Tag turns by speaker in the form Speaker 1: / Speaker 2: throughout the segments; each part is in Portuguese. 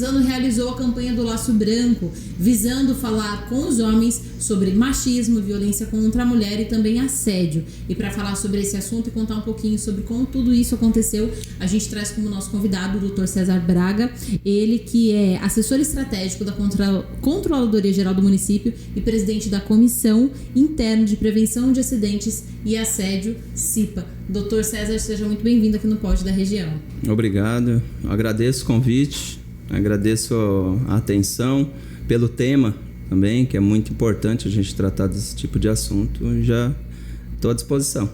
Speaker 1: Suzano realizou a campanha do Laço Branco, visando falar com os homens sobre machismo, violência contra a mulher e também assédio. E para falar sobre esse assunto e contar um pouquinho sobre como tudo isso aconteceu, a gente traz como nosso convidado o Dr. César Braga, ele que é assessor estratégico da Controladoria Geral do Município e presidente da Comissão Interna de Prevenção de Acidentes e Assédio, CIPA. Dr. César, seja muito bem-vindo aqui no Pod da Região.
Speaker 2: Obrigado, agradeço o convite, agradeço a atenção pelo tema também, que é muito importante a gente tratar desse tipo de assunto, já estou à disposição.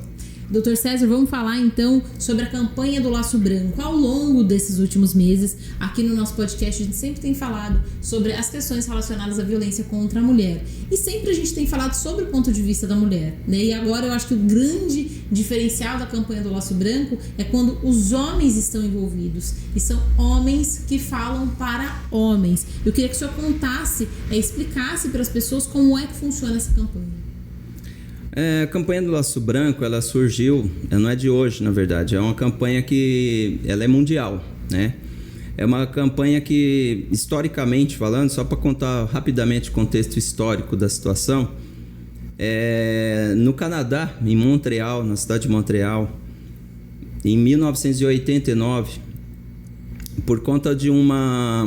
Speaker 1: Dr. César, vamos falar então sobre a campanha do Laço Branco. Ao longo desses últimos meses, aqui no nosso podcast, a gente sempre tem falado sobre as questões relacionadas à violência contra a mulher. E sempre a gente tem falado sobre o ponto de vista da mulher, né? E agora eu acho que o grande diferencial da campanha do Laço Branco é quando os homens estão envolvidos. E são homens que falam para homens. Eu queria que o senhor contasse, explicasse para as pessoas como é que funciona essa campanha.
Speaker 2: A campanha do Laço Branco, ela surgiu, não é de hoje, na verdade, é uma campanha que ela é mundial, né? É uma campanha que, historicamente falando, só para contar rapidamente o contexto histórico da situação, no Canadá, em Montreal, na cidade de Montreal, em 1989, por conta de uma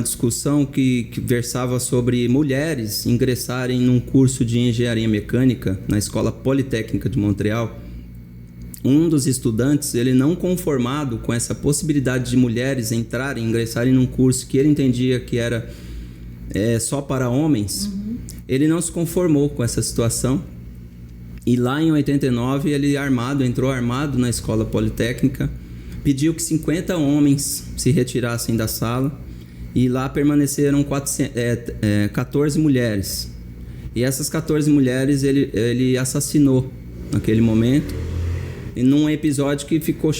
Speaker 2: discussão que versava sobre mulheres ingressarem num curso de engenharia mecânica na Escola Politécnica de Montreal. Um dos estudantes, ele não conformado com essa possibilidade de mulheres ingressarem num curso que ele entendia que era só para homens, ele não se conformou com essa situação. E lá em 89, ele entrou armado na Escola Politécnica, pediu que 50 homens se retirassem da sala e lá permaneceram 14 mulheres. E essas 14 mulheres ele assassinou naquele momento, em um episódio que ficou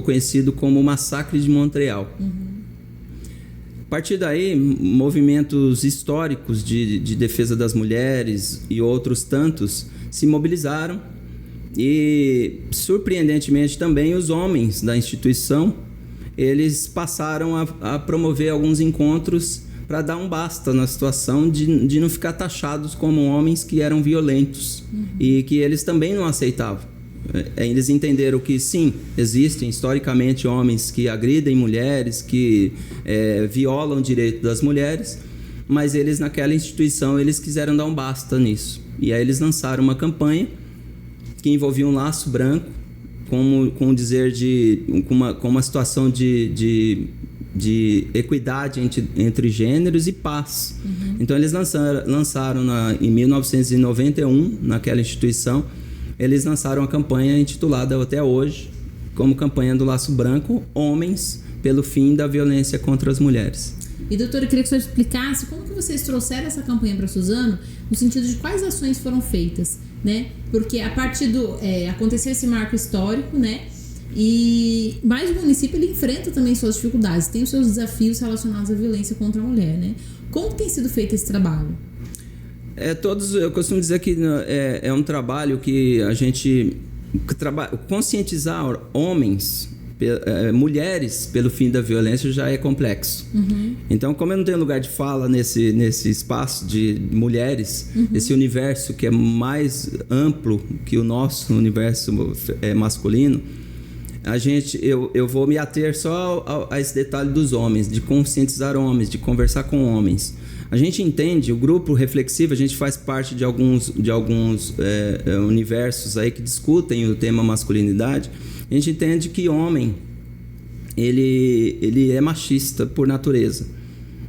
Speaker 2: conhecido como o Massacre de Montreal. A partir daí, movimentos históricos de defesa das mulheres e outros tantos se mobilizaram. E, surpreendentemente também, os homens da instituição, eles passaram a promover alguns encontros para dar um basta na situação de não ficar taxados como homens que eram violentos e que eles também não aceitavam. Eles entenderam que sim, existem historicamente homens que agridem mulheres, que violam o direito das mulheres, mas eles naquela instituição eles quiseram dar um basta nisso. E aí eles lançaram uma campanha que envolvia um laço branco, com uma situação de equidade entre gêneros e paz. Então eles lançaram em 1991, naquela instituição, eles lançaram a campanha intitulada até hoje como campanha do Laço Branco, Homens pelo Fim da Violência contra as Mulheres.
Speaker 1: E doutora, eu queria que o senhor explicasse como que vocês trouxeram essa campanha para Suzano, no sentido de quais ações foram feitas, né? Porque a partir aconteceu esse marco histórico, né? Mas o município ele enfrenta também suas dificuldades, tem os seus desafios relacionados à violência contra a mulher, né? Como tem sido feito esse trabalho?
Speaker 2: Eu costumo dizer que é um trabalho que a gente conscientizar homens, mulheres pelo fim da violência já é complexo. Então, como eu não tenho lugar de fala nesse espaço de mulheres, esse universo que é mais amplo que o nosso universo masculino, eu vou me ater só a esse detalhe dos homens, de conscientizar homens, de conversar com homens. A gente entende, o grupo reflexivo, a gente faz parte de alguns universos aí que discutem o tema masculinidade. A gente entende que homem, ele é machista por natureza.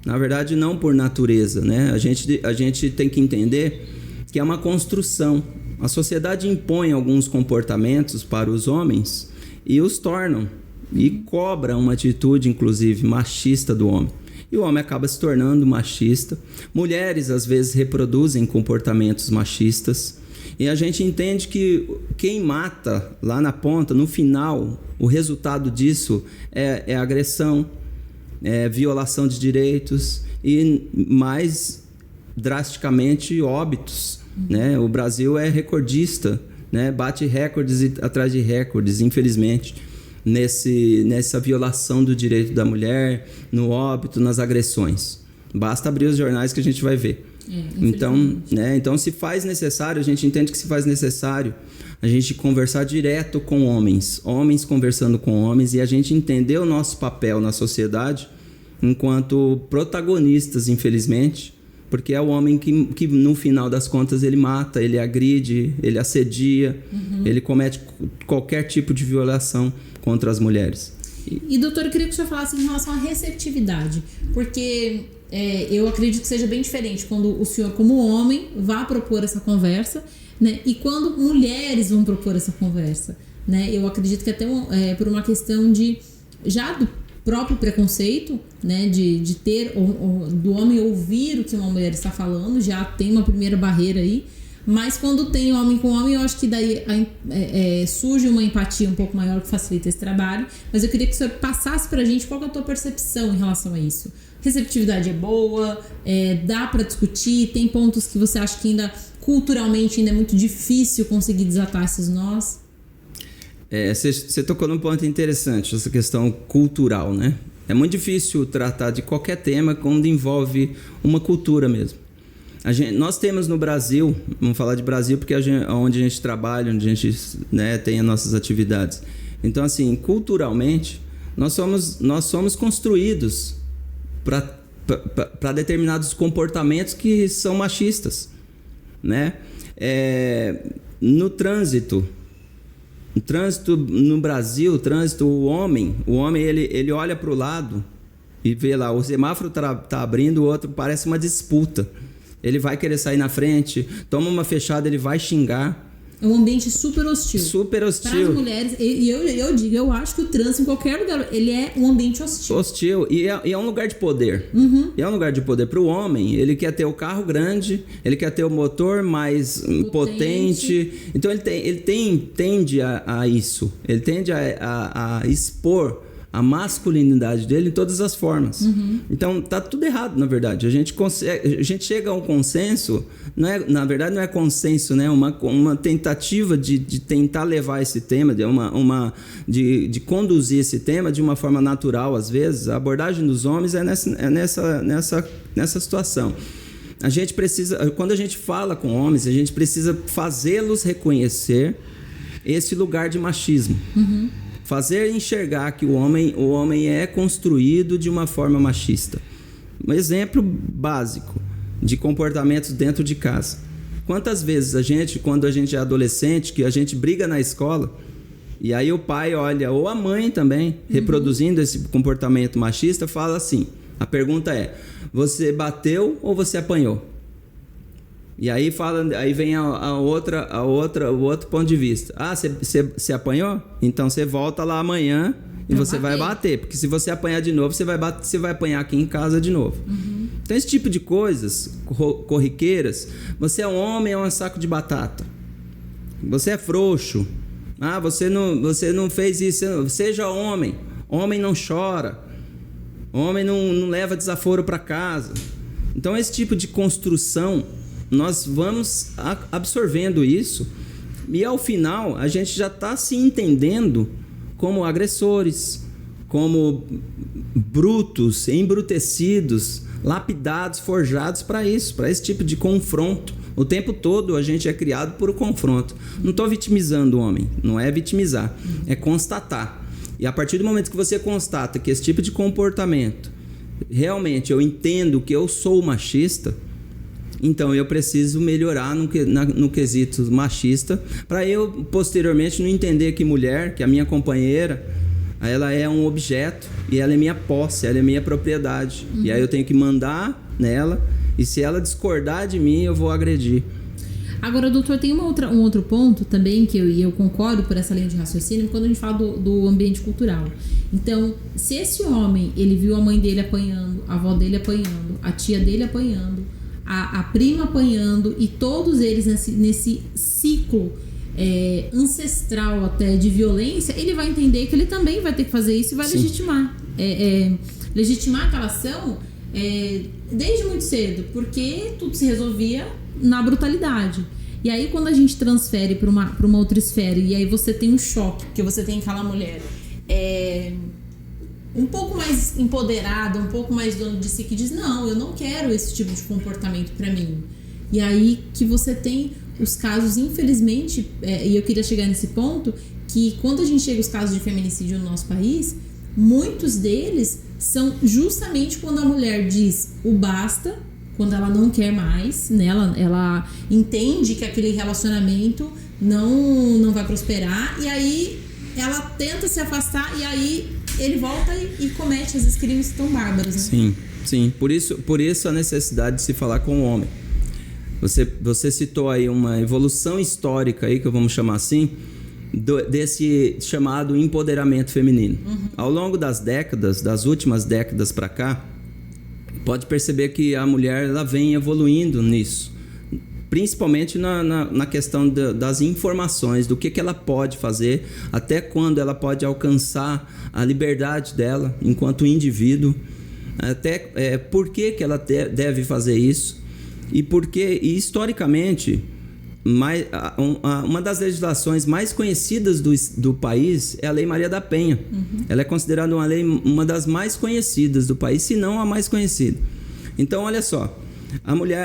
Speaker 2: Na verdade, não por natureza, né? A gente tem que entender que é uma construção. A sociedade impõe alguns comportamentos para os homens e os tornam. E cobra uma atitude, inclusive, machista do homem. E o homem acaba se tornando machista. Mulheres, às vezes, reproduzem comportamentos machistas. E a gente entende que quem mata lá na ponta, no final, o resultado disso é agressão, violação de direitos e, mais drasticamente, óbitos. Né? O Brasil é recordista, né? Bate recordes atrás de recordes, infelizmente. nessa violação do direito da mulher, no óbito, nas agressões. Basta abrir os jornais que a gente vai ver. Então, se faz necessário, a gente entende que se faz necessário a gente conversar direto com homens conversando com homens, e a gente entender o nosso papel na sociedade enquanto protagonistas, infelizmente, porque é o homem que no final das contas ele mata, ele agride, ele assedia, ele comete qualquer tipo de violação contra as mulheres.
Speaker 1: E doutor, eu queria que o senhor falasse em relação à receptividade, porque eu acredito que seja bem diferente quando o senhor, como homem, vá propor essa conversa, né, e quando mulheres vão propor essa conversa, né? Eu acredito que até por uma questão já do próprio preconceito, né, de ter do homem ouvir o que uma mulher está falando, já tem uma primeira barreira aí. Mas quando tem homem com homem, eu acho que daí surge uma empatia um pouco maior que facilita esse trabalho. Mas eu queria que o senhor passasse pra gente qual que é a tua percepção em relação a isso. Receptividade é boa? Dá pra discutir? Tem pontos que você acha que culturalmente ainda é muito difícil conseguir desatar esses nós?
Speaker 2: Você tocou num ponto interessante, essa questão cultural, né? É muito difícil tratar de qualquer tema quando envolve uma cultura mesmo. Nós temos no Brasil, vamos falar de Brasil porque é onde a gente trabalha, onde a gente, né, tem as nossas atividades. Então, assim, culturalmente, nós somos construídos para determinados comportamentos que são machistas, né? No trânsito no Brasil, o homem ele olha para o lado e vê lá, o semáforo tá abrindo, o outro parece uma disputa. Ele vai querer sair na frente, toma uma fechada, ele vai xingar.
Speaker 1: É um ambiente super hostil.
Speaker 2: Super hostil.
Speaker 1: Para as mulheres, e eu acho que o trânsito em qualquer lugar, ele é um ambiente hostil.
Speaker 2: Hostil, e é um lugar de poder. E é um lugar de poder para o homem. Ele quer ter o carro grande, ele quer ter o motor mais potente. Então ele tende a isso. Ele tende a expor a masculinidade dele em todas as formas. Então tá tudo errado, na verdade. A gente chega a um consenso, na verdade não é consenso, né? Uma tentativa de tentar levar esse tema, de conduzir esse tema de uma forma natural, às vezes. A abordagem dos homens é nessa situação. A gente precisa, quando a gente fala com homens, a gente precisa fazê-los reconhecer esse lugar de machismo. Fazer enxergar que o homem é construído de uma forma machista. Um exemplo básico de comportamentos dentro de casa. Quantas vezes quando a gente é adolescente, que a gente briga na escola, e aí o pai olha, ou a mãe também, reproduzindo esse comportamento machista, fala assim, a pergunta é, você bateu ou você apanhou? E aí vem o outro ponto de vista. Ah, você apanhou? Então você volta lá amanhã e você vai bater. Porque se você apanhar de novo, você vai apanhar aqui em casa de novo. Então esse tipo de coisas corriqueiras, você é um homem, é um saco de batata. Você é frouxo. Ah, você não fez isso. Seja homem. Homem não chora. Homem não leva desaforo para casa. Então esse tipo de construção, nós vamos absorvendo isso e ao final a gente já está se entendendo como agressores, como brutos, embrutecidos, lapidados, forjados para isso, para esse tipo de confronto. O tempo todo a gente é criado por o confronto. Não estou vitimizando o homem, não é vitimizar, é constatar. E a partir do momento que você constata que esse tipo de comportamento, realmente eu entendo que eu sou machista, então eu preciso melhorar no quesito machista, para eu posteriormente não entender que mulher, que a minha companheira, ela é um objeto e ela é minha posse, ela é minha propriedade. E aí eu tenho que mandar nela, e se ela discordar de mim, eu vou agredir.
Speaker 1: Agora, doutor, tem um outro ponto também que eu concordo por essa linha de raciocínio, quando a gente fala do ambiente cultural. Então, se esse homem, ele viu a mãe dele apanhando, a avó dele apanhando, a tia dele apanhando, a prima apanhando, e todos eles nesse ciclo ancestral até de violência, ele vai entender que ele também vai ter que fazer isso e vai legitimar. Legitimar aquela ação desde muito cedo, porque tudo se resolvia na brutalidade. E aí quando a gente transfere para uma outra esfera, e aí você tem um choque, porque você tem aquela mulher um pouco mais empoderada, um pouco mais dono de si, que diz, não, eu não quero esse tipo de comportamento pra mim. E aí que você tem os casos, infelizmente, e eu queria chegar nesse ponto, que quando a gente chega aos casos de feminicídio no nosso país, muitos deles são justamente quando a mulher diz o basta, quando ela não quer mais, né? Ela entende que aquele relacionamento não vai prosperar, e aí ela tenta se afastar, e aí ele volta e comete esses crimes tão bárbaros, né?
Speaker 2: Sim. Por isso a necessidade de se falar com o homem. Você citou aí uma evolução histórica aí, que vamos chamar assim, desse chamado empoderamento feminino. Ao longo das últimas décadas para cá, pode perceber que a mulher ela vem evoluindo nisso, principalmente na questão das informações, do que ela pode fazer, até quando ela pode alcançar a liberdade dela enquanto indivíduo, até por que ela deve fazer isso, e historicamente uma das legislações mais conhecidas do país é a Lei Maria da Penha. Ela é considerada uma das mais conhecidas do país, se não a mais conhecida. Então, olha só,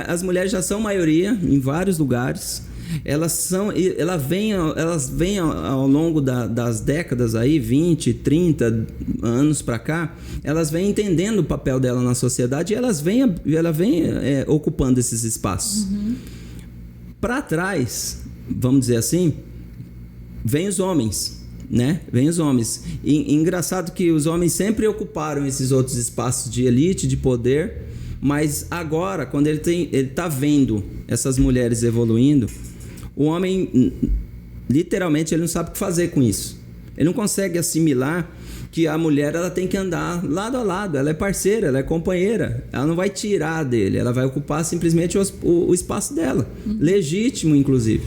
Speaker 2: as mulheres já são maioria em vários lugares. Elas vêm ao longo das décadas aí, 20, 30 anos para cá, elas vêm entendendo o papel dela na sociedade, e ela vem ocupando esses espaços. Para trás, vamos dizer assim, vem os homens, né? Vem os homens. E engraçado que os homens sempre ocuparam esses outros espaços de elite, de poder, mas agora, quando ele está vendo essas mulheres evoluindo, o homem, literalmente, ele não sabe o que fazer com isso. Ele não consegue assimilar que a mulher ela tem que andar lado a lado, ela é parceira, ela é companheira, ela não vai tirar dele, ela vai ocupar simplesmente o espaço dela, legítimo inclusive.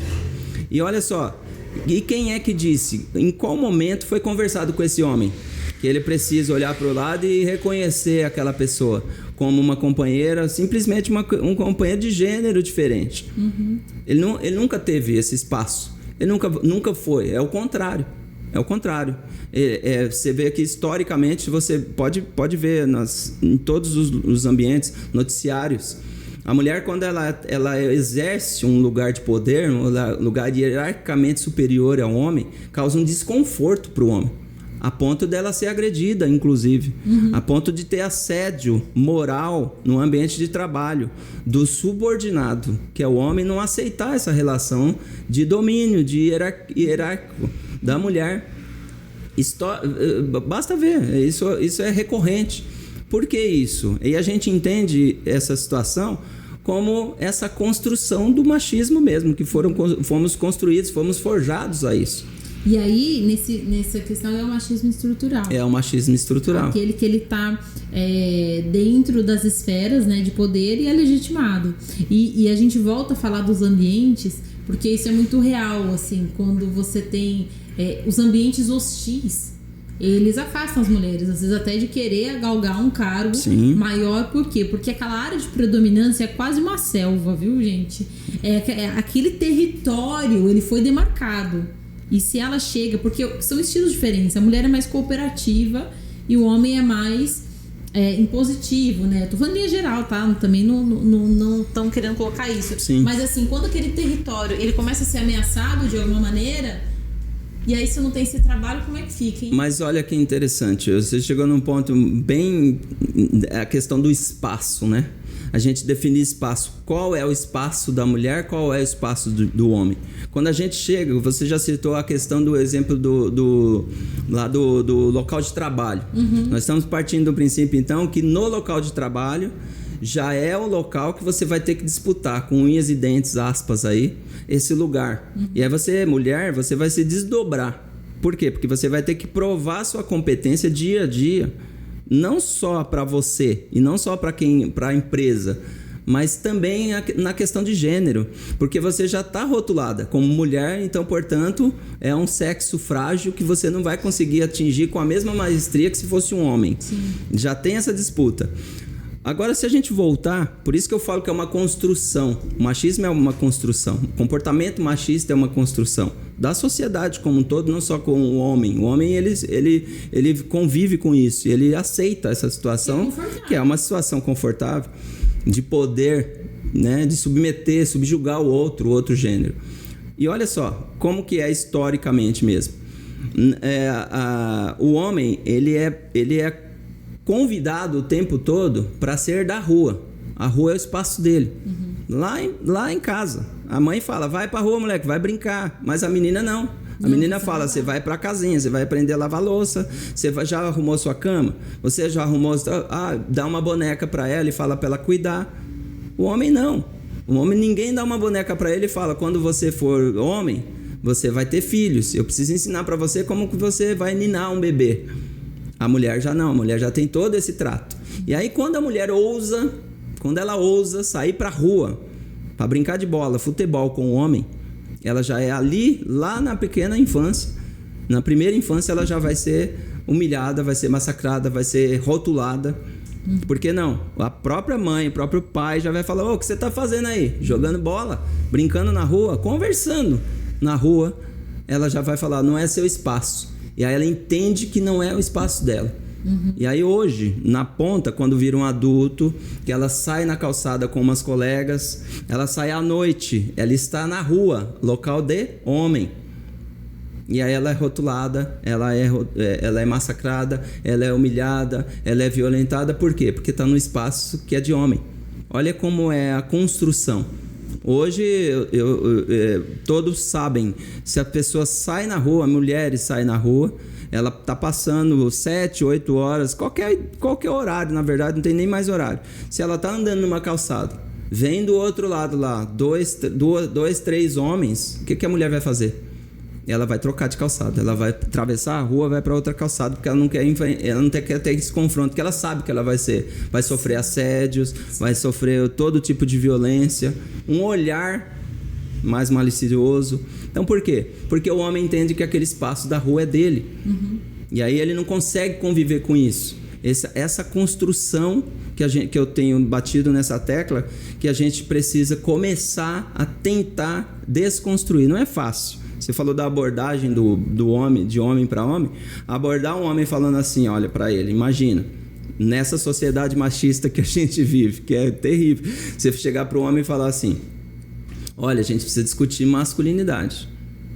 Speaker 2: E olha só, e quem é que disse, em qual momento foi conversado com esse homem que ele precisa olhar para o lado e reconhecer aquela pessoa como uma companheira, simplesmente um companheiro de gênero diferente? Ele nunca teve esse espaço, ele nunca foi, é o contrário. É o contrário. Você vê que historicamente, você pode ver em todos os ambientes, noticiários, a mulher, quando ela exerce um lugar de poder, um lugar hierarquicamente superior ao homem, causa um desconforto para o homem, a ponto dela ser agredida, inclusive, a ponto de ter assédio moral no ambiente de trabalho do subordinado, que é o homem, não aceitar essa relação de domínio, de hierárquico da mulher. Basta ver, isso é recorrente. Por que isso? E a gente entende essa situação como essa construção do machismo mesmo, que fomos construídos, fomos forjados a isso.
Speaker 1: E aí, nessa questão, é o machismo estrutural.
Speaker 2: É o machismo estrutural.
Speaker 1: Aquele que ele está dentro das esferas, né, de poder, e é legitimado. E a gente volta a falar dos ambientes, porque isso é muito real, assim, quando você tem os ambientes hostis, eles afastam as mulheres, às vezes até de querer galgar um cargo maior. Por quê? Porque aquela área de predominância é quase uma selva, viu, gente? Aquele território, ele foi demarcado. E se ela chega, porque são estilos diferentes, a mulher é mais cooperativa e o homem é mais impositivo, né? Tô falando em linha geral, tá? Também não estão querendo colocar isso.
Speaker 2: Sim.
Speaker 1: Mas assim, quando aquele território ele começa a ser ameaçado de alguma maneira, e aí se não tem esse trabalho, como é que fica, hein?
Speaker 2: Mas olha que interessante, você chegou num ponto bem... a questão do espaço, né? A gente definir espaço. Qual é o espaço da mulher, qual é o espaço do homem? Quando a gente chega, você já citou a questão do exemplo do local de trabalho. Nós estamos partindo do princípio, então, que no local de trabalho já é o local que você vai ter que disputar, com unhas e dentes, aspas aí, esse lugar. E aí você, mulher, você vai se desdobrar. Por quê? Porque você vai ter que provar sua competência dia a dia. Não só para você e não só para a empresa, mas também na questão de gênero, porque você já está rotulada como mulher, então, portanto, é um sexo frágil que você não vai conseguir atingir com a mesma maestria que se fosse um homem.
Speaker 1: Sim.
Speaker 2: Já tem essa disputa. Agora, se a gente voltar, por isso que eu falo que é uma construção. O machismo é uma construção. O comportamento machista é uma construção da sociedade como um todo, não só com o homem. O homem, ele convive com isso, ele aceita essa situação, que é uma situação confortável, de poder, né, de subjugar o outro gênero. E olha só, como que é historicamente mesmo. O homem, ele é convidado o tempo todo para ser da rua. A rua é o espaço dele. Lá em casa. A mãe fala, vai pra rua, moleque, vai brincar. Mas a menina não. A menina fala, você vai pra casinha, você vai aprender a lavar louça, você já arrumou sua cama, você já arrumou... dá uma boneca pra ela e fala pra ela cuidar. O homem não. O homem, ninguém dá uma boneca pra ele e fala, quando você for homem, você vai ter filhos. Eu preciso ensinar pra você como que você vai ninar um bebê. A mulher já não, a mulher já tem todo esse trato. E aí quando a mulher ousa sair pra rua, pra brincar de bola, futebol com o homem, ela já é lá na pequena infância. Na primeira infância ela já vai ser humilhada, vai ser massacrada, vai ser rotulada. Por que não? A própria mãe, o próprio pai já vai falar, o que você tá fazendo aí? Jogando bola, brincando na rua, conversando na rua. Ela já vai falar, não é seu espaço. E aí ela entende que não é o espaço dela. E aí hoje, na ponta, quando vira um adulto, que ela sai na calçada com umas colegas, ela sai à noite, ela está na rua, local de homem. E aí ela é rotulada, ela é massacrada, ela é humilhada, ela é violentada. Por quê? Porque está no espaço que é de homem. Olha como é a construção. Hoje, todos sabem, se a pessoa sai na rua, mulheres saem na rua, ela está passando 7, 8 horas, qualquer horário, na verdade, não tem nem mais horário. Se ela está andando numa calçada, vem do outro lado lá, dois, 3 homens, o que a mulher vai fazer? Ela vai trocar de calçada, ela vai atravessar a rua, vai para outra calçada, porque ela não quer ter esse confronto, porque ela sabe que ela vai sofrer assédios, vai sofrer todo tipo de violência, um olhar mais malicioso. Então por quê? Porque o homem entende que aquele espaço da rua é dele. E aí ele não consegue conviver com isso. Essa construção que eu tenho batido nessa tecla, que a gente precisa começar a tentar desconstruir. Não é fácil. Você falou da abordagem do homem, de homem para homem. Abordar um homem falando assim, olha para ele, imagina, nessa sociedade machista que a gente vive, que é terrível, você chegar para o homem e falar assim, olha, a gente precisa discutir masculinidade.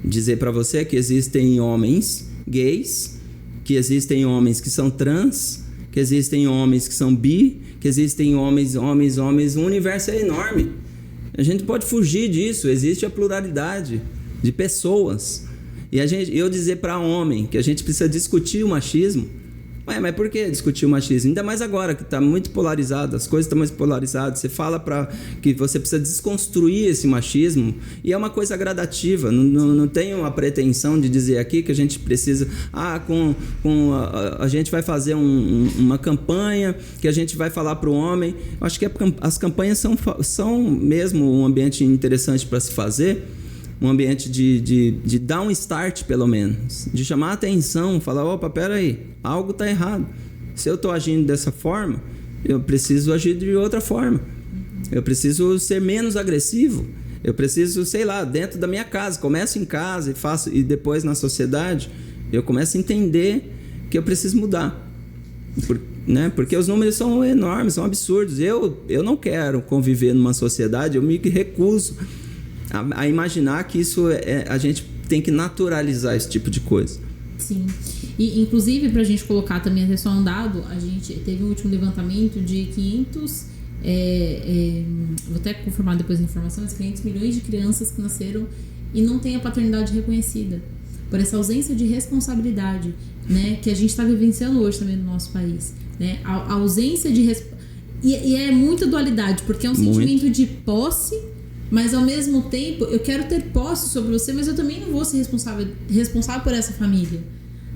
Speaker 2: Dizer para você que existem homens gays, que existem homens que são trans, que existem homens que são bi, que existem homens, o universo é enorme. A gente pode fugir disso, existe a pluralidade de pessoas. E eu dizer para homem que a gente precisa discutir o machismo. Mas por que discutir o machismo? Ainda mais agora que está muito polarizado, as coisas estão muito polarizadas. Você fala que você precisa desconstruir esse machismo e é uma coisa gradativa. Não tenho uma pretensão de dizer aqui que a gente precisa... a gente vai fazer uma campanha que a gente vai falar para o homem. Acho que as campanhas são mesmo um ambiente interessante para se fazer. Um ambiente de dar um start, pelo menos. De chamar a atenção, falar, opa, peraí, algo está errado. Se eu estou agindo dessa forma, eu preciso agir de outra forma. Eu preciso ser menos agressivo. Eu preciso, sei lá, dentro da minha casa. Começo em casa e depois na sociedade, eu começo a entender que eu preciso mudar. Porque os números são enormes, são absurdos. Eu não quero conviver numa sociedade, eu me recuso a imaginar que isso a gente tem que naturalizar esse tipo de coisa.
Speaker 1: Sim. E, inclusive, para a gente colocar também até só um dado, a gente teve um último levantamento de 500... vou até confirmar depois a informação, mas 500 milhões de crianças que nasceram e não têm a paternidade reconhecida. Por essa ausência de responsabilidade, né, que a gente está vivenciando hoje também no nosso país. Né? A ausência de... E é muita dualidade, porque é um sentimento de posse... Mas ao mesmo tempo, eu quero ter posse sobre você, mas eu também não vou ser responsável por essa família.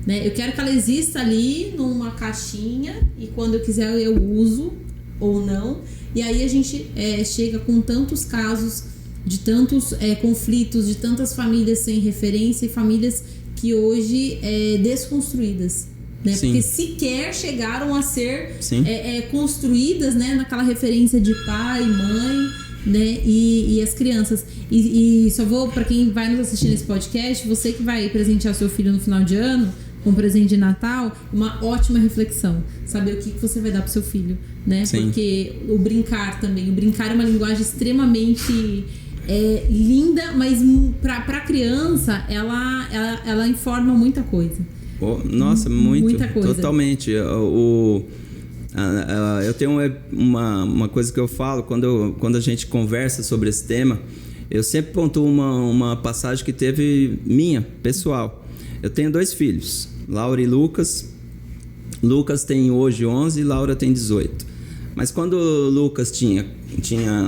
Speaker 1: Né? Eu quero que ela exista ali numa caixinha e quando eu quiser eu uso ou não. E aí a gente chega com tantos casos de tantos conflitos, de tantas famílias sem referência e famílias que hoje desconstruídas. né?
Speaker 2: Sim.
Speaker 1: Porque sequer chegaram a ser
Speaker 2: Sim.
Speaker 1: construídas, né? Naquela referência de pai, mãe, né? E as crianças. E só vou, para quem vai nos assistir nesse podcast, você que vai presentear seu filho no final de ano, com um presente de Natal, uma ótima reflexão. Saber o que você vai dar pro seu filho, né?
Speaker 2: Sim.
Speaker 1: Porque o brincar também. O brincar é uma linguagem extremamente linda, mas pra criança, ela informa muita coisa.
Speaker 2: Nossa, muito.
Speaker 1: Muita coisa.
Speaker 2: Totalmente. Eu tenho uma coisa que eu falo quando a gente conversa sobre esse tema. Eu sempre pontuo uma passagem que teve minha, pessoal. Eu tenho 2 filhos, Laura e Lucas. Lucas tem hoje 11 e Laura tem 18. Mas quando o Lucas tinha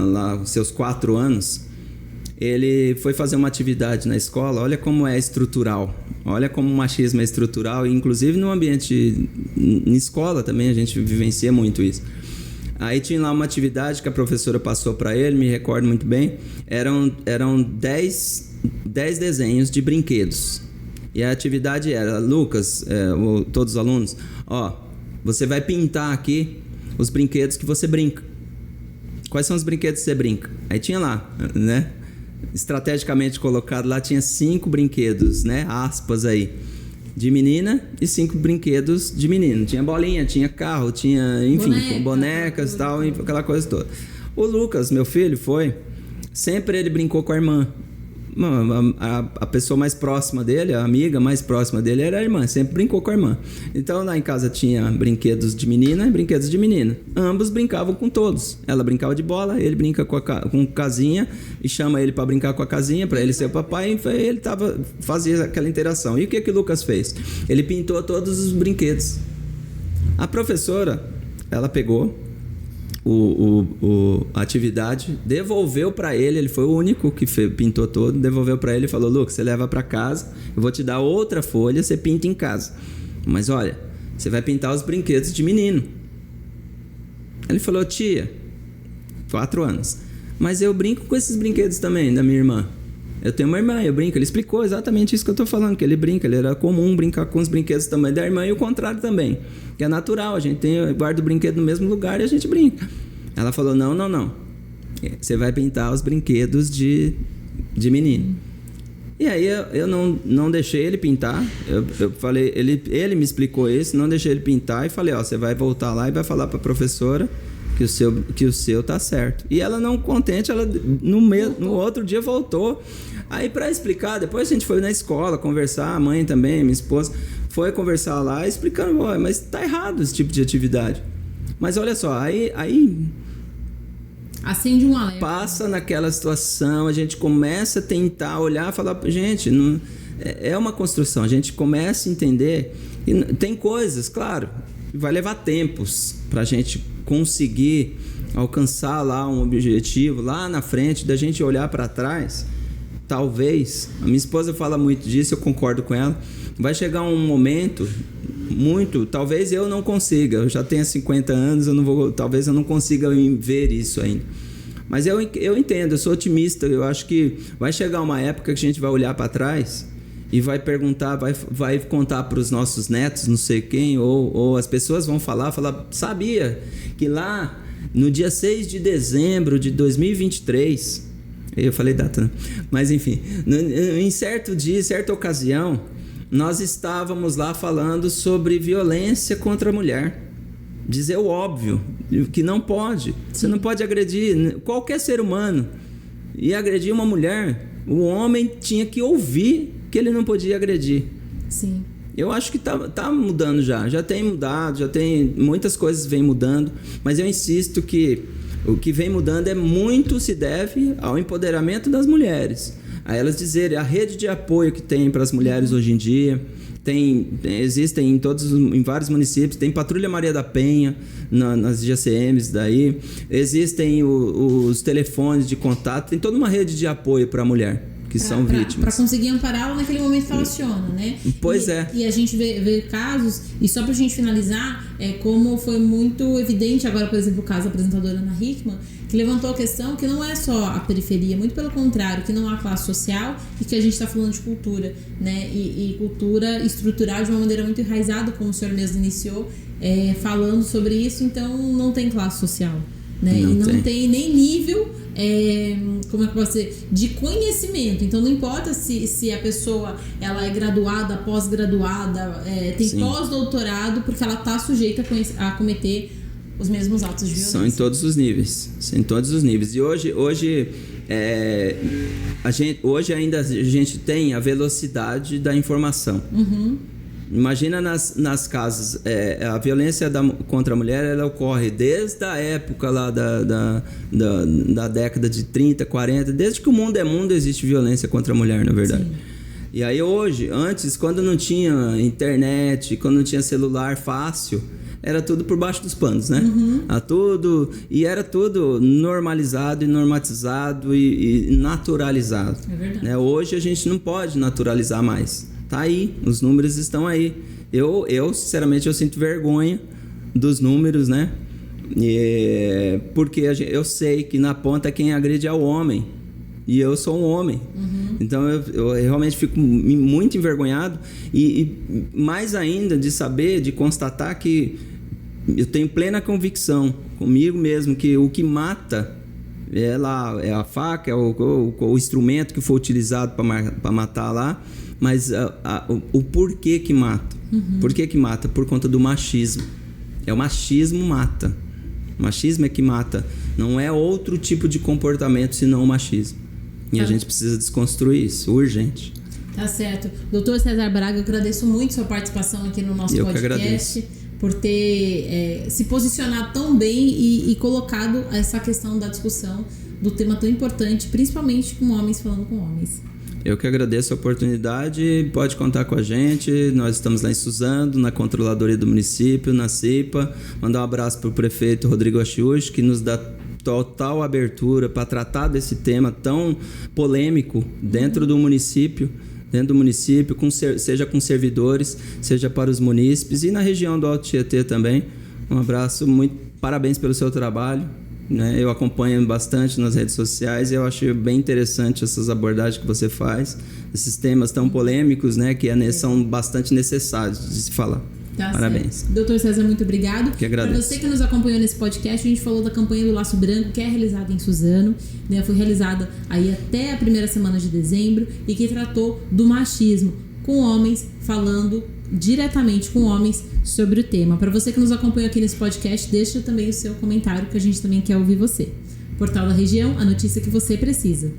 Speaker 2: lá seus 4 anos, ele foi fazer uma atividade na escola. Olha como é estrutural. Olha como o machismo é estrutural. E inclusive no ambiente, em escola também, a gente vivencia muito isso. Aí tinha lá uma atividade que a professora passou para ele, me recordo muito bem. Eram 10 desenhos de brinquedos. E a atividade era: Lucas, todos os alunos, você vai pintar aqui os brinquedos que você brinca. Quais são os brinquedos que você brinca? Aí tinha lá, né? Estrategicamente colocado lá, tinha 5 brinquedos, né? Aspas aí, de menina, e 5 brinquedos de menino. Tinha bolinha, tinha carro, tinha, enfim, bonecas e tal, aquela coisa toda. O Lucas, meu filho, sempre ele brincou com a irmã. A pessoa mais próxima dele, a amiga mais próxima dele era a irmã, sempre brincou com a irmã. Então lá em casa tinha brinquedos de menina e brinquedos de menina. Ambos brincavam com todos. Ela brincava de bola, ele brinca com casinha e chama ele para brincar com a casinha, para ele ser o papai, e ele fazia aquela interação. E o que o Lucas fez? Ele pintou todos os brinquedos. A professora, ela pegou a atividade, devolveu para ele foi o único que pintou todo, devolveu para ele e falou: Lucas, você leva para casa, eu vou te dar outra folha, você pinta em casa, mas olha, você vai pintar os brinquedos de menino. Ele falou: tia, 4 anos, mas eu brinco com esses brinquedos também da minha irmã. Eu tenho uma irmã, eu brinco. Ele explicou exatamente isso que eu tô falando, que ele brinca, ele era comum brincar com os brinquedos também da irmã, e o contrário também, que é natural, a gente guarda o brinquedo no mesmo lugar e a gente brinca. Ela falou: não, você vai pintar os brinquedos de menino. E aí eu não deixei ele pintar. Eu falei, ele me explicou isso, não deixei ele pintar e falei: você vai voltar lá e vai falar pra professora que o seu tá certo. E ela, não contente, ela no outro dia voltou. Aí, para explicar, depois a gente foi na escola conversar, a mãe também, minha esposa, foi conversar lá explicando: mas tá errado esse tipo de atividade. Mas olha só, aí
Speaker 1: acende um alerta.
Speaker 2: Passa naquela situação, a gente começa a tentar olhar e falar: gente, não, é uma construção, a gente começa a entender. E tem coisas, claro, vai levar tempos pra gente conseguir alcançar lá um objetivo, lá na frente, da gente olhar para trás. Talvez, a minha esposa fala muito disso, eu concordo com ela, vai chegar um momento, talvez eu não consiga, eu já tenho 50 anos, talvez eu não consiga ver isso ainda. Mas eu entendo, eu sou otimista, eu acho que vai chegar uma época que a gente vai olhar para trás e vai perguntar, vai contar para os nossos netos, não sei quem, ou as pessoas vão falar, sabia que lá no dia 6 de dezembro de 2023, eu falei data, né? Mas enfim, em certo dia, certa ocasião, nós estávamos lá falando sobre violência contra a mulher. Dizer o óbvio, que não pode. Você não pode agredir qualquer ser humano. E agredir uma mulher, o homem tinha que ouvir que ele não podia agredir.
Speaker 1: Sim.
Speaker 2: Eu acho que tá mudando já tem mudado, muitas coisas vêm mudando, mas eu insisto que o que vem mudando muito se deve ao empoderamento das mulheres. A elas dizerem, a rede de apoio que tem para as mulheres hoje em dia, existem em vários municípios, tem Patrulha Maria da Penha nas GCMs daí, existem os telefones de contato, tem toda uma rede de apoio para a mulher. que são vítimas.
Speaker 1: Para conseguir ampará-la naquele momento que ela aciona, né?
Speaker 2: Pois é.
Speaker 1: E a gente vê casos, e só pra gente finalizar, como foi muito evidente agora, por exemplo, o caso da apresentadora Ana Hickman, que levantou a questão que não é só a periferia, muito pelo contrário, que não há classe social e que a gente está falando de cultura, né? E cultura estrutural de uma maneira muito enraizada, como o senhor mesmo iniciou, falando sobre isso, então não tem classe social, né? Não tem nem nível, como é que pode ser, de conhecimento. Então não importa se a pessoa ela é graduada, pós-graduada, tem pós-doutorado, porque ela está sujeita a cometer os mesmos atos de violência.
Speaker 2: São em todos os níveis. E hoje ainda a gente tem a velocidade da informação. Imagina nas casas, a violência contra a mulher, ela ocorre desde a época lá da década de 30, 40, desde que o mundo é mundo existe violência contra a mulher, na verdade. Sim. E aí antes, quando não tinha internet, quando não tinha celular fácil, era tudo por baixo dos panos, né? E era tudo normalizado e normatizado e naturalizado.
Speaker 1: É verdade.
Speaker 2: Né? Hoje a gente não pode naturalizar mais. Tá aí, os números estão aí. Eu sinceramente, eu sinto vergonha dos números, né? Porque eu sei que na ponta quem agride é o homem. E eu sou um homem. Então eu realmente fico muito envergonhado. E mais ainda de saber, de constatar que eu tenho plena convicção comigo mesmo que o que mata é a faca, é o instrumento que foi utilizado para matar lá. Mas o porquê que mata? Por que mata? Por conta do machismo. O machismo mata. O machismo é que mata. Não é outro tipo de comportamento senão o machismo. E a gente precisa desconstruir isso, urgente.
Speaker 1: Tá certo. Doutor César Braga, eu agradeço muito sua participação aqui no nosso podcast. Por ter se posicionado tão bem e colocado essa questão da discussão do tema tão importante, principalmente com homens falando com homens.
Speaker 2: Eu que agradeço a oportunidade, pode contar com a gente, nós estamos lá em Suzano, na Controladoria do Município, na CIPA. Mandar um abraço para o prefeito Rodrigo Achiuchi, que nos dá total abertura para tratar desse tema tão polêmico dentro do município, seja com servidores, seja para os munícipes e na região do Alto Tietê também. Um abraço, parabéns pelo seu trabalho. Né? Eu acompanho bastante nas redes sociais e eu acho bem interessante essas abordagens que você faz, esses temas tão polêmicos, né? Que são bastante necessários de se falar.
Speaker 1: Tá,
Speaker 2: parabéns.
Speaker 1: Certo. Doutor César, muito obrigado.
Speaker 2: Que agradeço.
Speaker 1: Para você que nos acompanhou nesse podcast, a gente falou da campanha do Laço Branco, que é realizada em Suzano, né? Foi realizada aí até a primeira semana de dezembro e que tratou do machismo, com homens falando diretamente com homens sobre o tema. Para você que nos acompanhou aqui nesse podcast, deixa também o seu comentário, que a gente também quer ouvir você. Portal da Região, a notícia que você precisa.